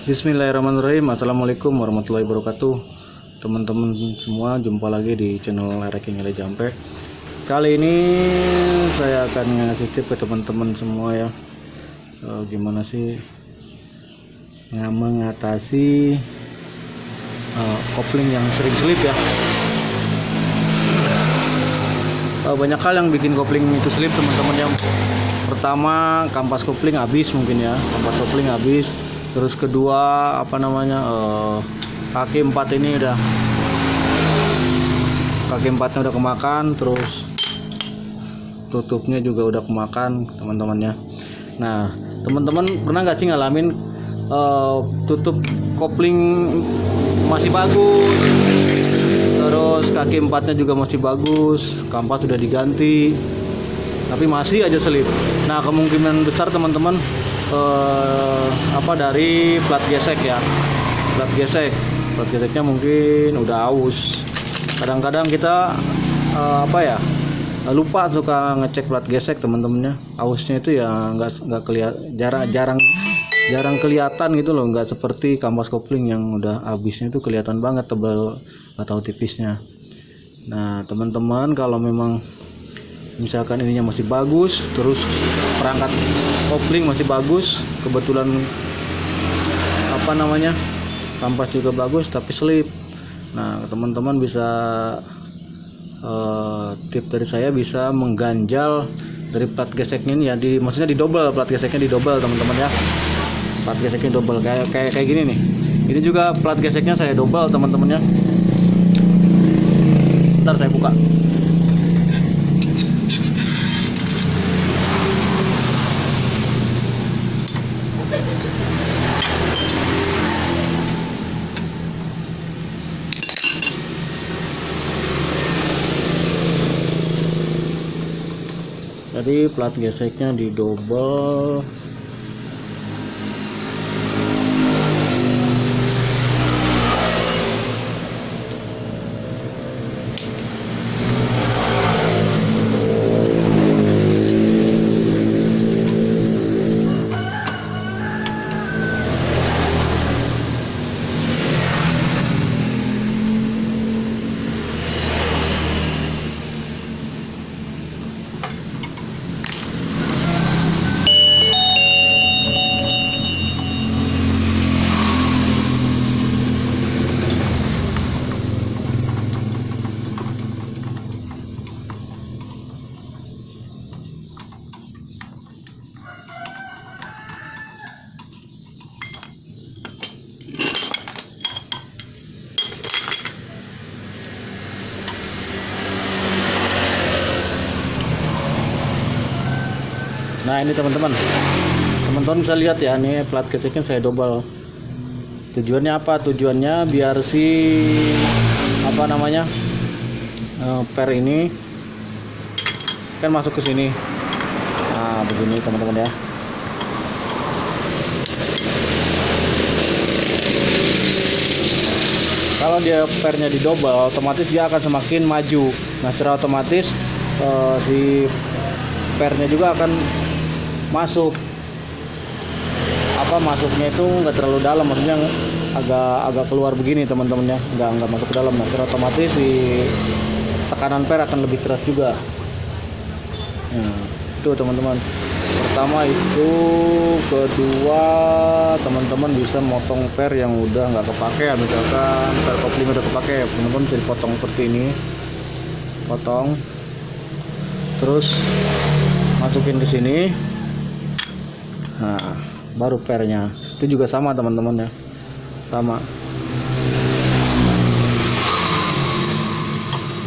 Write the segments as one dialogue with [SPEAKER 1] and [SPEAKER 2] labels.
[SPEAKER 1] Bismillahirrahmanirrahim. Assalamualaikum warahmatullahi wabarakatuh. Teman-teman semua, jumpa lagi di channel Ranking Ele Jampe. Kali ini saya akan ngasih tip ke teman-teman semua ya, gimana sih mengatasi kopling yang sering selip ya. Banyak hal yang bikin kopling itu selip teman-teman ya. Pertama, kampas kopling habis mungkin ya, kampas kopling habis. Terus kedua, kaki 4 ini udah, kaki 4-nya udah kemakan, terus tutupnya juga udah kemakan teman-temannya. Nah, teman-teman pernah nggak sih ngalamin tutup kopling masih bagus, terus kaki 4-nya juga masih bagus, kampas sudah diganti, tapi masih aja selip. Nah, kemungkinan besar teman-teman dari plat gesek ya, plat geseknya mungkin udah aus. Kadang-kadang kita lupa suka ngecek plat gesek teman-temannya. Ausnya itu ya nggak kelihatan, jarang kelihatan gitu loh, nggak seperti kampas kopling yang udah habisnya itu kelihatan banget tebal atau tipisnya. Nah, teman-teman kalau memang misalkan ininya masih bagus, terus perangkat kopling masih bagus, kebetulan kampas juga bagus tapi slip. Nah, teman-teman bisa tip dari saya, bisa mengganjal dari plat geseknya ini ya, maksudnya di double, plat geseknya di double teman-teman ya. Plat geseknya double kayak gini nih. Ini juga plat geseknya saya double teman-teman ya. Ntar saya buka. Jadi plat geseknya di double. Nah, ini teman-teman bisa lihat ya, ini plat geseknya saya double. Tujuannya apa? Tujuannya biar si per ini kan masuk ke sini. Nah, begini teman-teman ya. Kalau dia pernya di double, otomatis dia akan semakin maju. Nah, secara otomatis si pernya juga akan masuk. Masuknya itu nggak terlalu dalam, maksudnya agak keluar begini teman-teman ya, nggak masuk ke dalam. Nah, secara otomatis di tekanan per akan lebih keras juga. Nah, itu teman-teman. Pertama itu, kedua teman-teman bisa motong per yang udah nggak kepake ya, misalkan per kopling udah kepake, teman-teman bisa dipotong seperti ini, potong, terus masukin ke sini. Nah, baru pernya itu juga sama teman-teman ya, sama.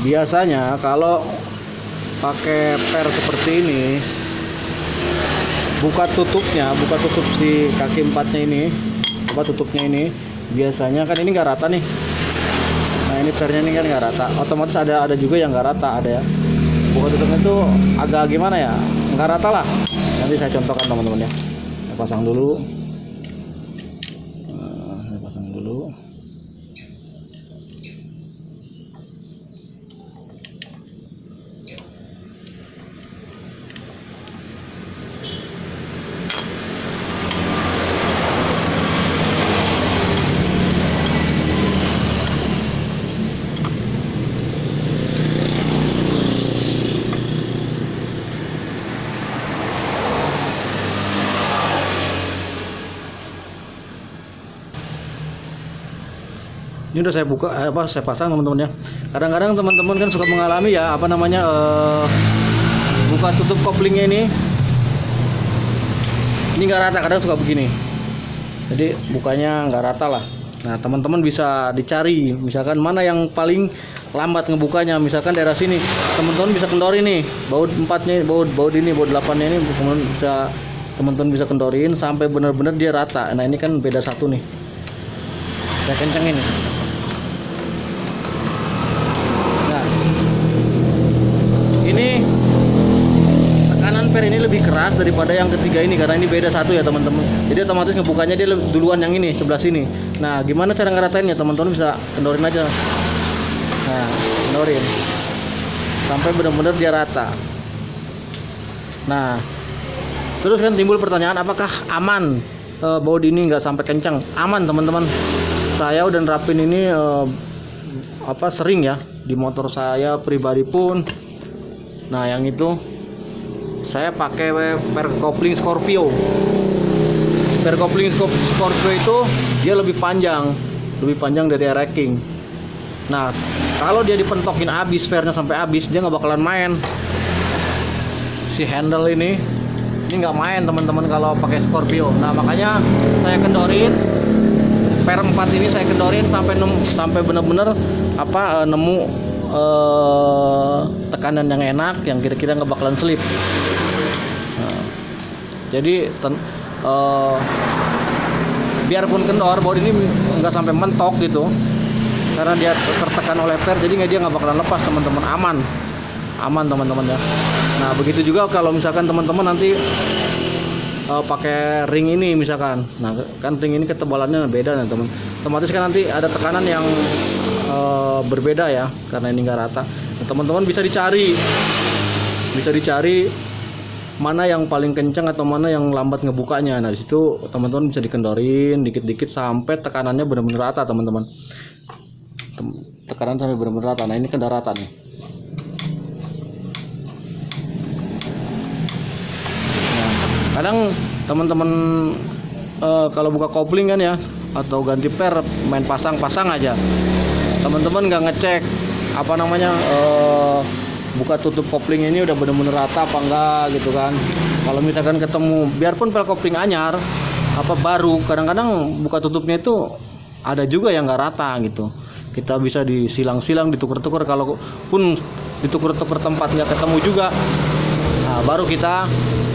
[SPEAKER 1] Biasanya kalau pakai per seperti ini, buka tutup si kaki 4-nya ini, tutupnya ini biasanya kan ini nggak rata nih. Nah, ini pernya ini kan nggak rata, otomatis ada juga yang nggak rata, ada ya. Buka tutupnya itu agak gimana ya, nggak rata lah. Nanti saya contohkan teman-teman ya. Saya pasang dulu. Ini udah saya buka, saya pasang teman-teman ya. Kadang-kadang teman-teman kan suka mengalami ya apa namanya buka tutup koplingnya ini nggak rata, kadang suka begini. Jadi bukanya nggak rata lah. Nah teman-teman bisa dicari, misalkan mana yang paling lambat ngebukanya. Misalkan daerah sini, teman-teman bisa kendori nih, baut 4-nya, baut ini, baut 8-nya ini, teman-teman bisa kendorin sampai benar-benar dia rata. Nah ini kan beda satu nih, saya kencengin. Nah ini tekanan per ini lebih keras daripada yang ketiga ini karena ini beda satu ya teman-teman. Jadi otomatis ngebukanya dia duluan yang ini sebelah sini. Nah gimana cara ngeratainnya, teman-teman bisa kendorin aja. Nah kendorin sampai benar-benar dia rata. Nah terus kan timbul pertanyaan, apakah aman baut ini nggak sampai kencang? Aman teman-teman. Saya udah nerapin ini sering ya di motor saya pribadi pun. Nah yang itu saya pakai per kopling Scorpio. Per kopling Scorpio itu dia lebih panjang dari racking. Nah kalau dia dipentokin habis, pernya sampai habis, dia nggak bakalan main. Si handle ini nggak main teman-teman kalau pakai Scorpio. Nah makanya saya kendorin per 4 ini, saya kendorin sampai benar-benar nemu tekanan yang enak, yang kira-kira nggak bakalan selip. Nah, jadi biarpun kendor, baut ini nggak sampai mentok gitu, karena dia tertekan oleh per, jadi dia nggak bakalan lepas teman-teman. Aman teman-teman ya. Nah begitu juga kalau misalkan teman-teman nanti pakai ring ini misalkan, nah kan ring ini ketebalannya beda nih teman, otomatis kan nanti ada tekanan yang berbeda ya karena ini nggak rata. Nah, teman-teman bisa dicari mana yang paling kencang atau mana yang lambat ngebukanya. Nah disitu teman-teman bisa dikendorin dikit-dikit sampai tekanannya benar-benar rata teman-teman. Tekanan sampai benar-benar rata. Nah ini kan udah rata nih. Nah, kadang teman-teman kalau buka kopling kan ya atau ganti per main pasang aja, teman-teman nggak ngecek buka tutup kopling ini udah bener-bener rata apa enggak gitu kan. Kalau misalkan ketemu, biarpun pel kopling anyar baru, kadang-kadang buka tutupnya itu ada juga yang nggak rata gitu. Kita bisa disilang-silang, ditukar-tukar. Kalau pun ditukar-tukar tempat nggak ketemu juga, nah baru kita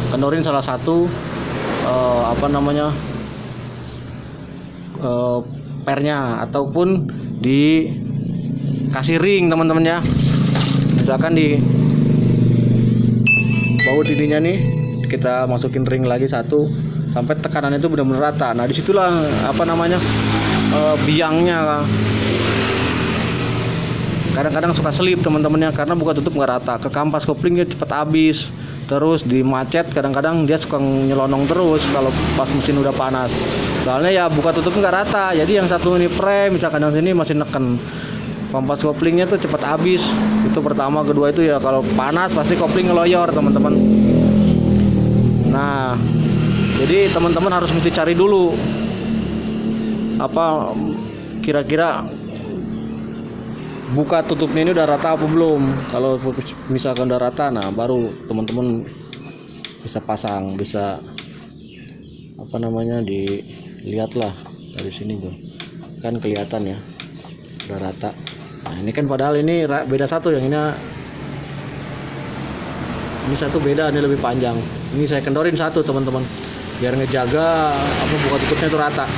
[SPEAKER 1] kendorin salah satu pernya, ataupun dikasih ring teman-teman ya. Misalkan di baut ininya nih kita masukin ring lagi satu sampai tekanannya itu benar-benar rata. Nah disitulah biangnya kadang-kadang suka selip teman-temannya karena buka tutup nggak rata. Ke kampas koplingnya cepat habis, terus di macet kadang-kadang dia suka nyelonong terus kalau pas mesin udah panas. Soalnya ya buka tutup nggak rata, jadi yang satu ini pre, misalkan yang sini masih neken. Kampas koplingnya tuh cepat habis. Itu pertama. Kedua itu ya kalau panas pasti kopling ngeloyor teman-teman. Nah jadi teman-teman harus mesti cari dulu kira-kira buka tutupnya ini udah rata apa belum. Kalau misalkan udah rata, nah baru teman-teman bisa pasang, bisa dilihat lah dari sini tuh kan kelihatan ya udah rata. Nah ini kan padahal ini beda satu, yang ini satu beda, ini lebih panjang. Ini saya kendorin satu teman-teman biar ngejaga buka tutupnya itu rata.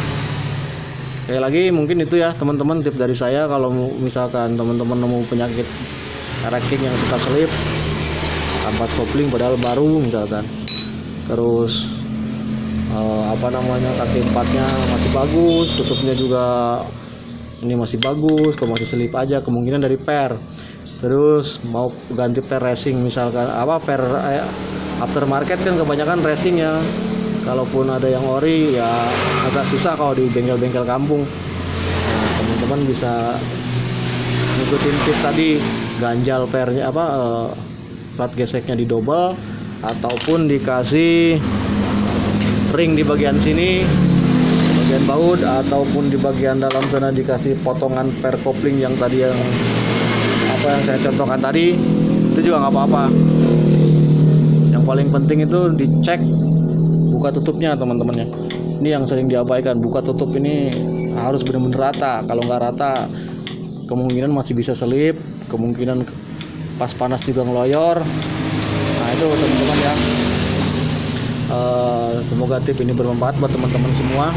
[SPEAKER 1] Kayak lagi mungkin itu ya teman-teman tip dari saya. Kalau misalkan teman-teman nemu penyakit racking yang suka selip, kampas kopling padahal baru misalkan, terus kaki empatnya masih bagus, tutupnya juga ini masih bagus, kalau masih selip aja kemungkinan dari per. Terus mau ganti per racing misalkan per aftermarket kan kebanyakan racing ya. Kalaupun ada yang ori ya agak susah kalau di bengkel-bengkel kampung. Nah, teman-teman bisa ngikutin tips tadi, ganjal pernya plat geseknya di double ataupun dikasih ring di bagian sini bagian baut ataupun di bagian dalam sana dikasih potongan per kopling yang tadi yang saya contohkan tadi, itu juga nggak apa-apa. Yang paling penting itu dicek buka tutupnya teman-temannya. Ini yang sering diabaikan, buka tutup ini harus benar-benar rata. Kalau nggak rata kemungkinan masih bisa selip, kemungkinan pas panas juga ngeloyor. Nah itu teman-teman ya. Semoga tip ini bermanfaat buat teman-teman semua.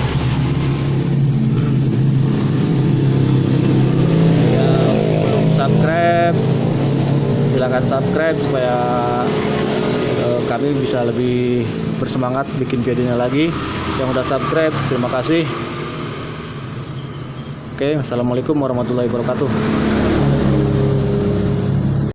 [SPEAKER 1] Yang belum subscribe, silakan subscribe supaya kami bisa lebih bersemangat bikin videonya lagi. Yang udah subscribe, terima kasih. Oke, assalamualaikum warahmatullahi wabarakatuh.